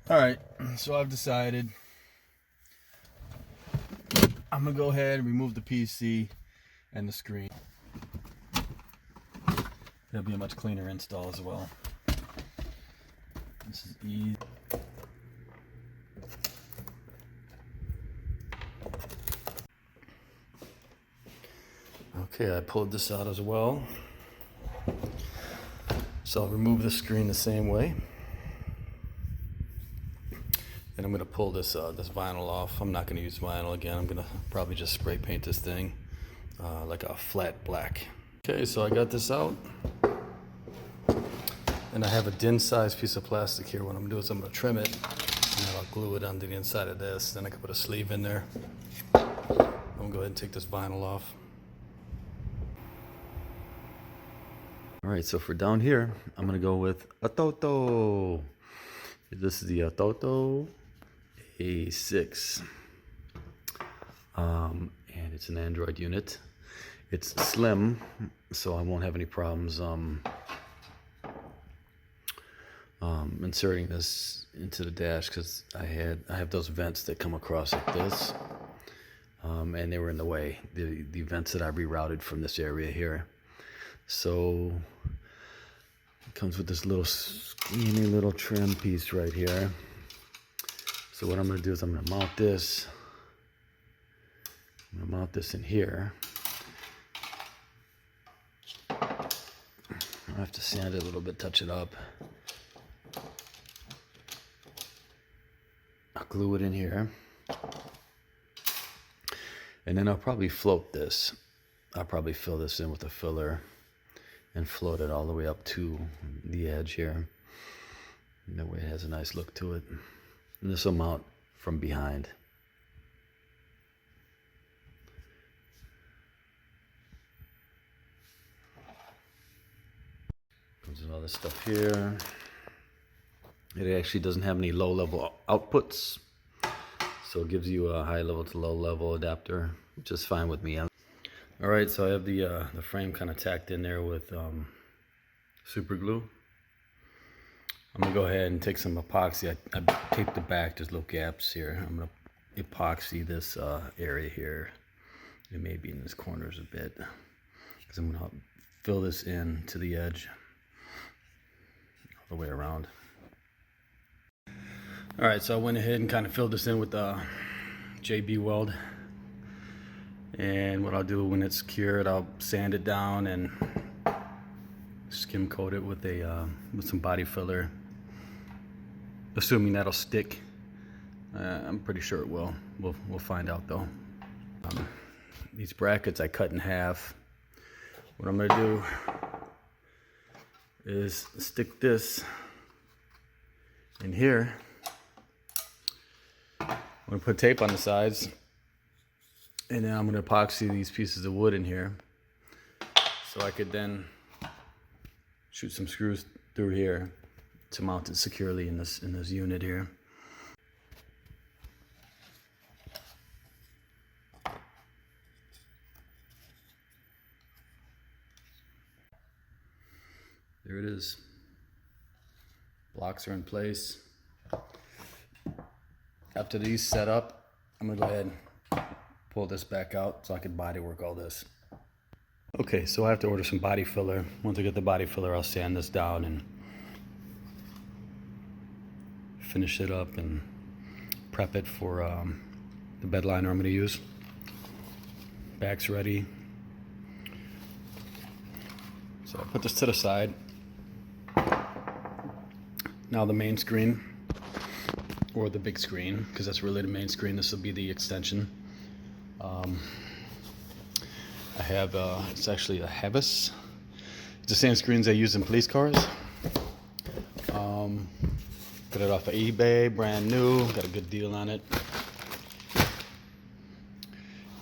Alright, so I've decided I'm gonna go ahead and remove the PC and the screen. It'll be a much cleaner install as well. This is easy. Okay, I pulled this out as well. So I'll remove the screen the same way. And I'm gonna pull this vinyl off. I'm not gonna use vinyl again. I'm gonna probably just spray paint this thing like a flat black. Okay, so I got this out. And I have a DIN size piece of plastic here. What I'm gonna do is I'm gonna trim it, and then I'll glue it onto the inside of this. Then I can put a sleeve in there. I'm gonna go ahead and take this vinyl off. All right, so for down here, I'm gonna go with ATOTO. This is the ATOTO E60. And it's an Android unit. It's slim, so I won't have any problems inserting this into the dash, because I have those vents that come across like this, and they were in the way. The vents that I rerouted from this area here. So it comes with this little skinny little trim piece right here. So what I'm going to do is I'm going to mount this. I'm going to mount this in here. I have to sand it a little bit, touch it up. I'll glue it in here. And then I'll probably float this. I'll probably fill this in with a filler and float it all the way up to the edge here. And that way it has a nice look to it. And this will mount from behind. Comes with all this stuff here. It actually doesn't have any low-level outputs, so it gives you a high-level to low-level adapter, which is fine with me. All right, so I have the frame kind of tacked in there with super glue. I'm gonna go ahead and take some epoxy. I taped the back. There's little gaps here. I'm gonna epoxy this area here. It may be in these corners a bit, because I'm gonna fill this in to the edge all the way around. All right, so I went ahead and kind of filled this in with the JB weld. And what I'll do when it's cured, I'll sand it down and skim coat it with some body filler, assuming that'll stick. I'm pretty sure it will. We'll find out though. These brackets I cut in half. What I'm gonna do is stick this in here. I'm gonna put tape on the sides, and then I'm gonna epoxy these pieces of wood in here, so I could then shoot some screws through here to mount it securely in this unit here. There it is. Blocks are in place. After these set up, I'm gonna go ahead and pull this back out so I can body work all this. Okay, so I have to order some body filler. Once I get the body filler, I'll sand this down and finish it up and prep it for the bed liner I'm gonna use. Back's ready. So I'll put this to the side. Now the main screen, or the big screen, because that's really the main screen. This will be the extension. I have, it's actually a Hevis. It's the same screens I use in police cars. Got it off of eBay, brand new, got a good deal on it.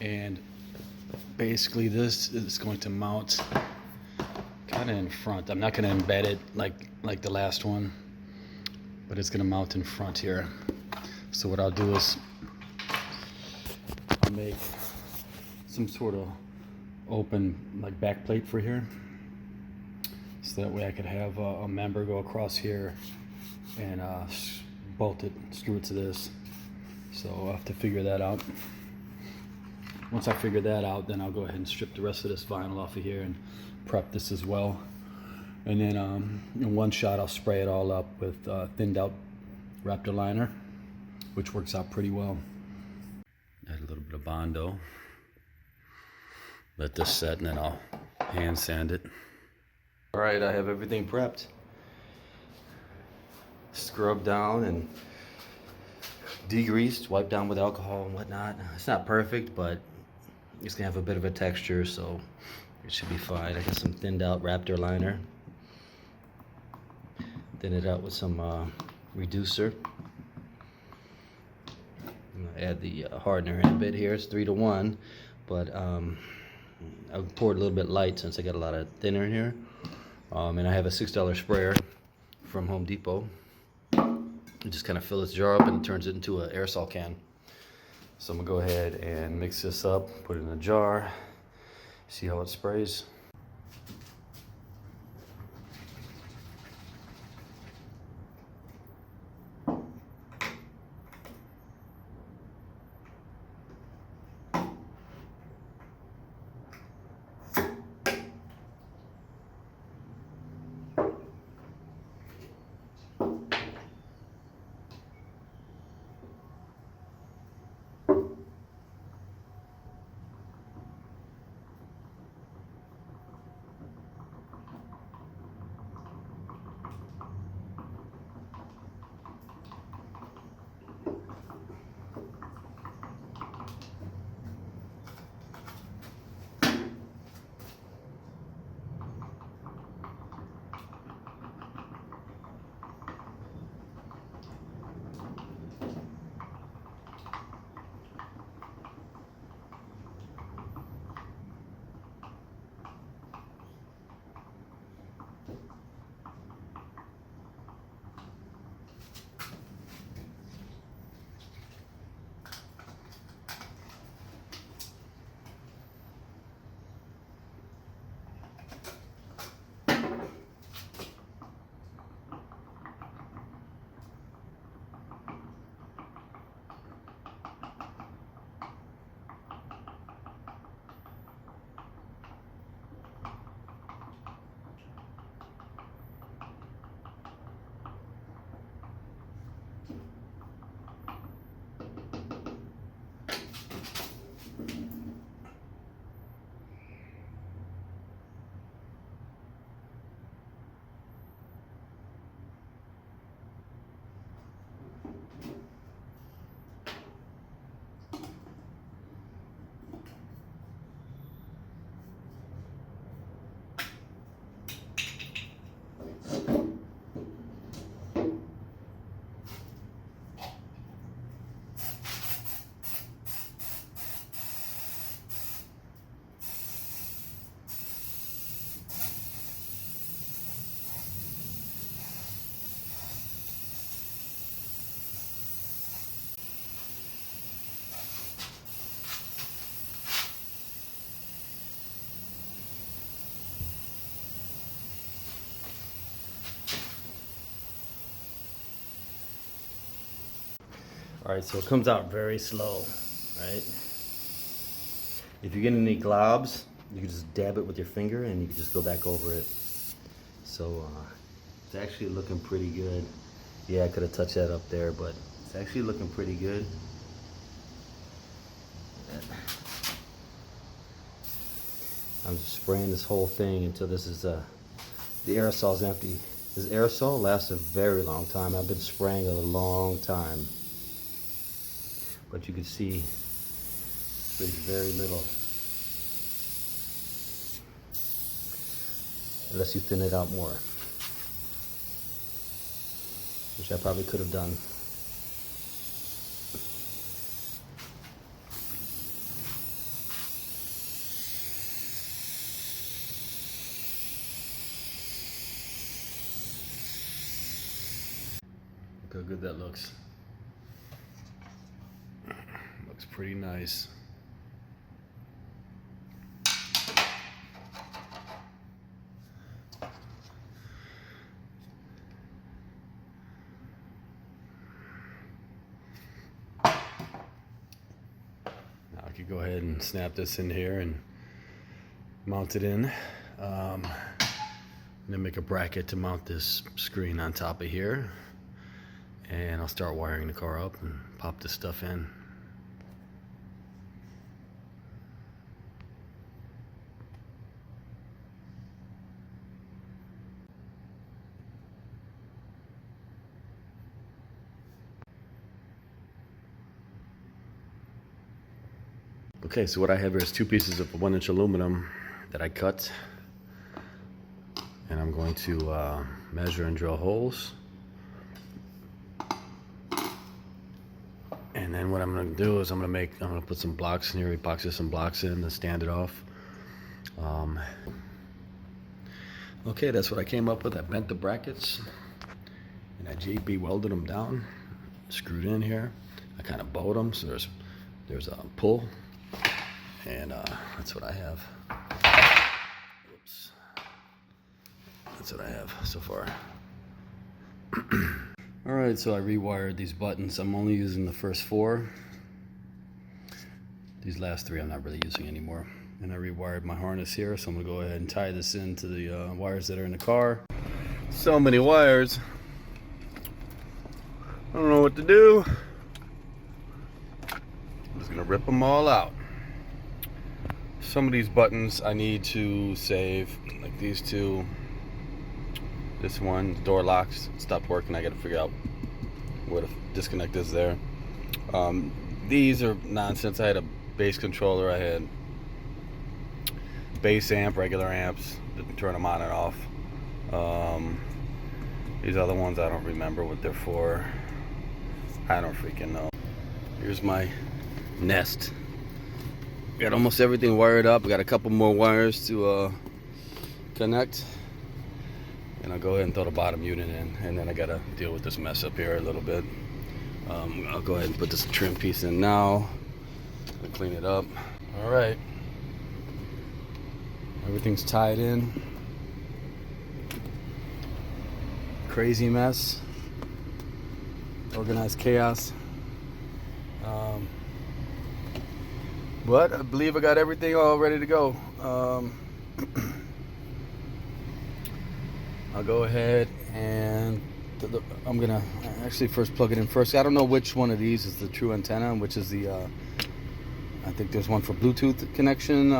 And basically this is going to mount kind of in front. I'm not going to embed it like the last one, but it's going to mount in front here. So what I'll do is I'll make some sort of open like back plate for here, so that way I could have a member go across here and bolt it, screw it to this. So I'll have to figure that out. Once I figure that out, then I'll go ahead and strip the rest of this vinyl off of here and prep this as well. And then in one shot, I'll spray it all up with thinned out Raptor liner, which works out pretty well. Add a little bit of Bondo. Let this set, and then I'll hand sand it. All right, I have everything prepped. Scrubbed down and degreased, wiped down with alcohol and whatnot. It's not perfect, but it's gonna have a bit of a texture, so it should be fine. I got some thinned out Raptor liner. Thin it out with some reducer. I'm gonna add the hardener in a bit here. It's 3-to-1, but I poured a little bit light since I got a lot of thinner in here. And I have a $6 sprayer from Home Depot. You just kind of fill this jar up and it turns it into an aerosol can. So I'm gonna go ahead and mix this up, put it in a jar, see how it sprays. All right, so it comes out very slow, right? If you get any globs, you can just dab it with your finger and you can just go back over it. So it's actually looking pretty good. Yeah, I could have touched that up there, but it's actually looking pretty good. I'm just spraying this whole thing until this is the aerosol's empty. This aerosol lasts a very long time. I've been spraying it a long time. But you can see there's very little. Unless you thin it out more, which I probably could have done. Look how good that looks. Looks pretty nice. go ahead and snap this in here and mount it in. And then make a bracket to mount this screen on top of here. And I'll start wiring the car up and pop this stuff in. Okay, so what I have here is 2 pieces of 1-inch aluminum that I cut, and I'm going to measure and drill holes. And then what I'm going to do is I'm going to put some blocks in here, epoxy some blocks in to stand it off. Okay, that's what I came up with. I bent the brackets and I JB welded them down, screwed in here. I kind of bowed them so there's a pull. And that's what I have. Oops. That's what I have so far. Alright, so I rewired these buttons. I'm only using the first 4. These last 3 I'm not really using anymore. And I rewired my harness here, so I'm going to go ahead and tie this into the wires that are in the car. So many wires. I don't know what to do. I'm just going to rip them all out. Some of these buttons I need to save, like these 2. This one, door locks, stopped working. I got to figure out where the disconnect is there. These are nonsense. I had a bass controller. I had bass amp, regular amps. Didn't turn them on and off. These other ones I don't remember what they're for. I don't freaking know. Here's my nest. Got almost everything wired up. I got a couple more wires to connect, and I'll go ahead and throw the bottom unit in, and then I gotta deal with this mess up here a little bit. I'll go ahead and put this trim piece in now. I'll clean it up. All right, everything's tied in. Crazy mess, organized chaos. But I believe I got everything all ready to go. I'll go ahead and I'm gonna actually first plug it in first. I don't know which one of these is the true antenna and which is the I think there's one for Bluetooth connection.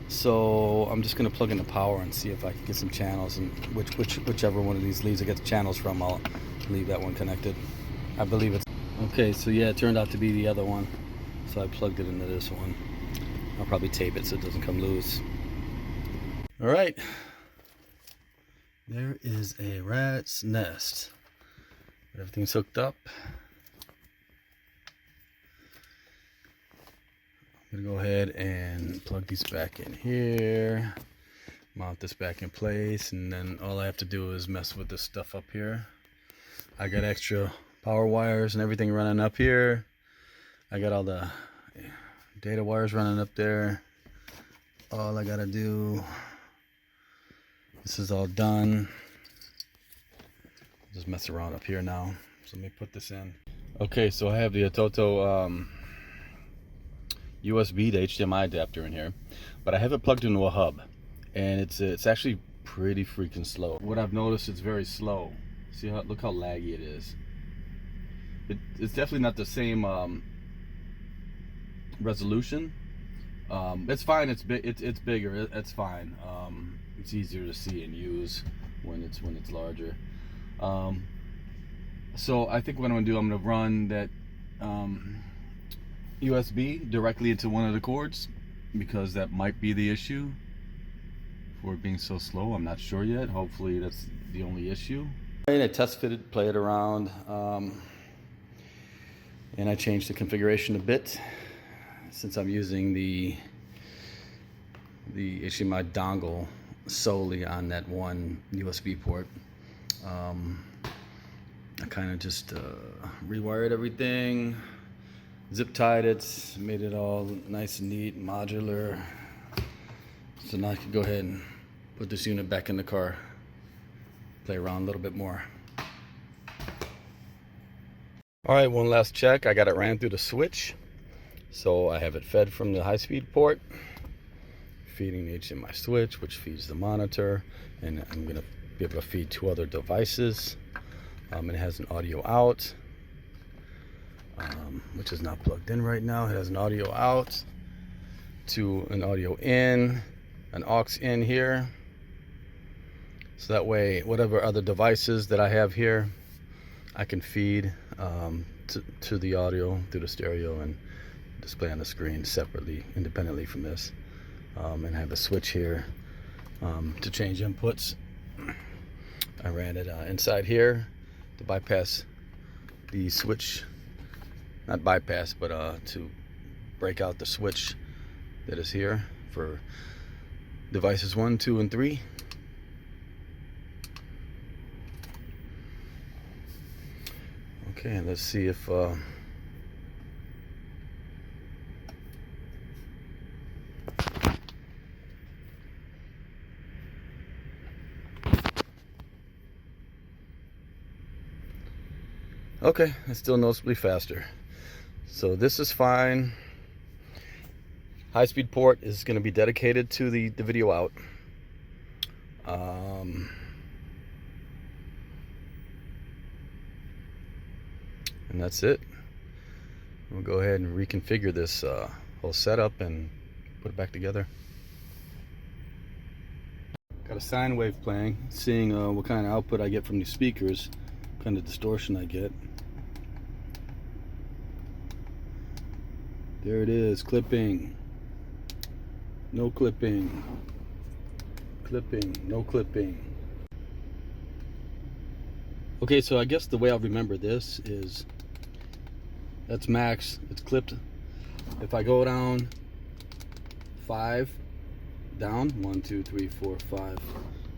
So I'm just gonna plug in the power and see if I can get some channels, and whichever one of these leads I get the channels from, I'll leave that one connected. I believe it's okay. So yeah, it turned out to be the other one. So I plugged it into this one. I'll probably tape it so it doesn't come loose. All right. There is a rat's nest. Everything's hooked up. I'm gonna go ahead and plug these back in here. Mount this back in place, and then all I have to do is mess with this stuff up here. I got extra power wires and everything running up here. I got all the data wires running up there. All I gotta do, this is all done. Just mess around up here now. So let me put this in. Okay, so I have the ATOTO USB to HDMI adapter in here, but I have it plugged into a hub, and it's actually pretty freaking slow. What I've noticed, it's very slow. See how, look how laggy it is. It's definitely not the same resolution. It's fine. It's big. It's bigger. It's fine. It's easier to see and use when it's larger. So I think what I'm gonna do, I'm gonna run that USB directly into one of the cords, because that might be the issue for it being so slow. I'm not sure yet. Hopefully that's the only issue. I test fitted, played around, and I changed the configuration a bit. Since I'm using the HDMI dongle solely on that one USB port, I kind of just rewired everything, zip tied it, made it all nice and neat, modular. So now I can go ahead and put this unit back in the car, play around a little bit more. All right, one last check. I got it ran through the switch. So I have it fed from the high-speed port, feeding the HDMI switch, which feeds the monitor, and I'm going to be able to feed 2 other devices. It has an audio out, which is not plugged in right now. It has an audio out to an audio in, an aux in here. So that way, whatever other devices that I have here, I can feed to the audio through the stereo and display on the screen separately, independently from this. And I have a switch here to change inputs. I ran it inside here to bypass the switch, not bypass, but to break out the switch that is here for devices 1, 2, and 3. Okay, let's see if okay, it's still noticeably faster. So this is fine. High-speed port is going to be dedicated to the video out. And that's it. We'll go ahead and reconfigure this whole setup and put it back together. Got a sine wave playing, seeing what kind of output I get from these speakers, what kind of distortion I get. There it is, clipping, no clipping, clipping, no clipping. Okay, so I guess the way I'll remember this is that's max, it's clipped. If I go down 5, down 1, 2, 3, 4, 5,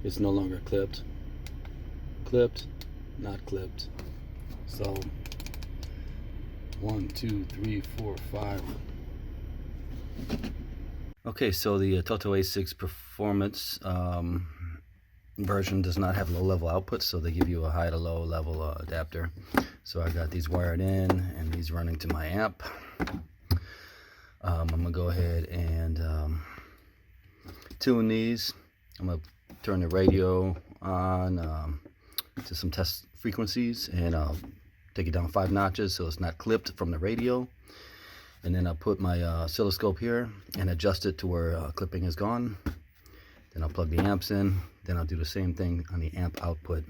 it's no longer clipped. Clipped, not clipped. So 1, 2, 3, 4, 5. Okay, so the ATOTO A6 Performance version does not have low-level outputs, so they give you a high to low level adapter. So I got these wired in and these running to my amp. I'm gonna go ahead and tune these. I'm gonna turn the radio on to some test frequencies, and I'll take it down 5 notches so it's not clipped from the radio. And then I'll put my oscilloscope here and adjust it to where clipping is gone. Then I'll plug the amps in. Then I'll do the same thing on the amp output.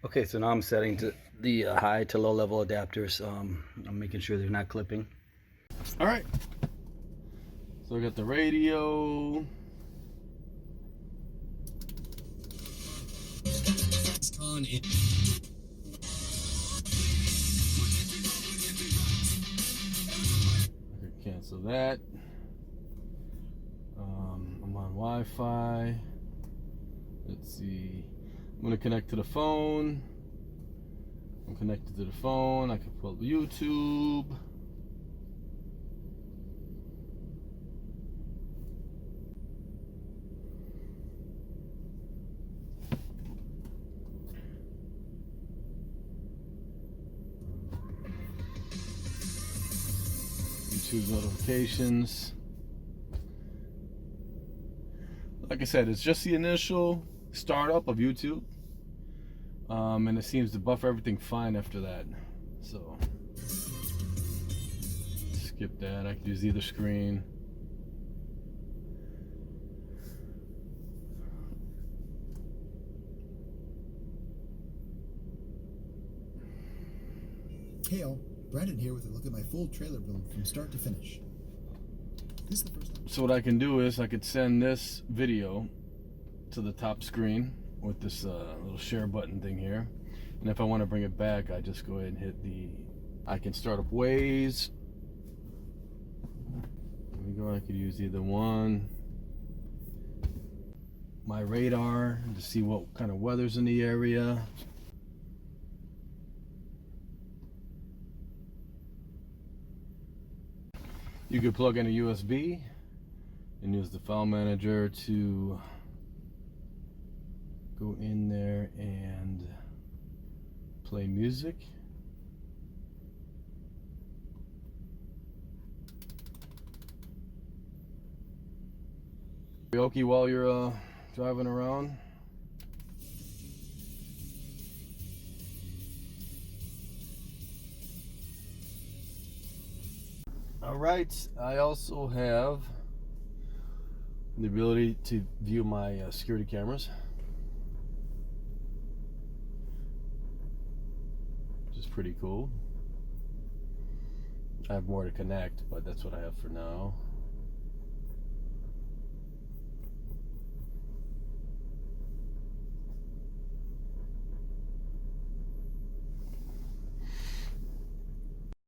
Okay, so now I'm setting to the high to low level adapters. I'm making sure they're not clipping. All right. So I got the radio. Cancel that. I'm on Wi-Fi. Let's see. I'm gonna connect to the phone. I'm connected to the phone. I can pull up YouTube. YouTube notifications. Like I said, it's just the initial startup of YouTube, and it seems to buffer everything fine after that. So skip that. I can use either screen. Hey all, Brandon here with a look at my full trailer build from start to finish. This is the first time. So what I can do is I could send this video to the top screen with this little share button thing here, and if I want to bring it back, I just go ahead and hit the, I can start up Waze. There we go. I could use either one. My radar to see what kind of weather's in the area. You could plug in a USB and use the file manager to go in there and Play music. Karaoke while you're driving around. Alright, I also have the ability to view my security cameras, which is pretty cool. I have more to connect, but that's what I have for now.